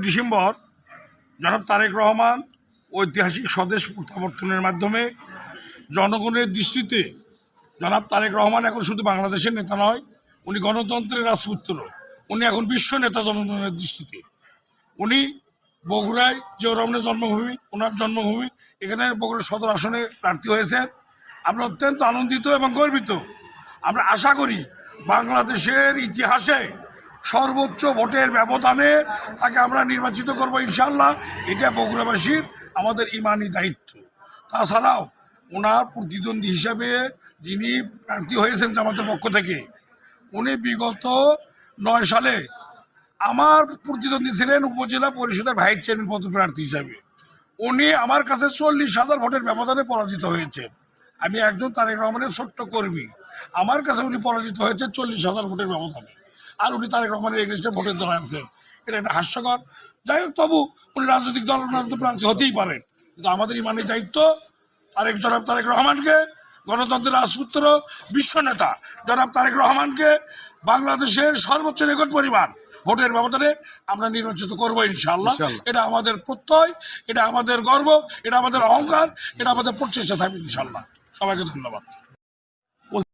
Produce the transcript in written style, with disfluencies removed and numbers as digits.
December জনাব তারেক রহমান ঐতিহাসিক স্বদেশ প্রত্যাবর্তনের মাধ্যমে জনগণের দৃষ্টিতে জনাব তারেক রহমান এখন শুধু বাংলাদেশের নেতা নয়, উনি গণতন্ত্রের রাজপুত্র। উনি এখন বিশ্ব নেতা জনগণের দৃষ্টিতে। উনি বগুড়ায় জিয়াউর রহমানের জন্মভূমি, ওনার জন্মভূমি, এখানে বগুড়া সদর আসনে প্রার্থী হয়েছেন। আমরা অত্যন্ত আনন্দিত এবং গর্বিত। আমরা আশা করি বাংলাদেশের ইতিহাসে সর্বোচ্চ ভোটের ব্যবধানে তাকে আমরা নির্বাচিত করব ইনশাল্লাহ। এটা বগুড়াবাসীর আমাদের ইমানি দায়িত্ব। তাছাড়াও ওনার প্রতিদ্বন্দ্বী হিসাবে যিনি প্রার্থী হয়েছেন জামাতের পক্ষ থেকে, উনি বিগত 9 সালে আমার প্রতিদ্বন্দ্বী ছিলেন উপজেলা পরিষদের ভাইস চেয়ারম্যান পদপ্রার্থী হিসাবে। উনি আমার কাছে 40,000 ভোটের ব্যবধানে পরাজিত হয়েছে। আমি একজন তারেক রহমানের ছোট্ট কর্মী, আমার কাছে উনি পরাজিত হয়েছে 40,000 ভোটের ব্যবধানে। আর উনি তারেক রহমানের এগেইনস্টে ভোটের দল আনছেন, এটা একটা হাস্যকর। যাই হোক, তবু উনি রাজনৈতিক দল প্রার্থী হতেই পারেন, কিন্তু আমাদের ইমানি দায়িত্ব জনাব তারেক রহমানকে, গণতন্ত্রের রাজপুত্র, বিশ্ব নেতা জনাব তারেক রহমানকে বাংলাদেশের সর্বোচ্চ রেকর্ড পরিমাণ ভোটের ব্যবধানে আমরা নির্বাচিত করবো ইনশাল্লাহ। এটা আমাদের প্রত্যয়, এটা আমাদের গর্ব, এটা আমাদের অহংকার, এটা আমাদের প্রচেষ্টা থাকবে ইনশাল্লাহ। সবাইকে ধন্যবাদ।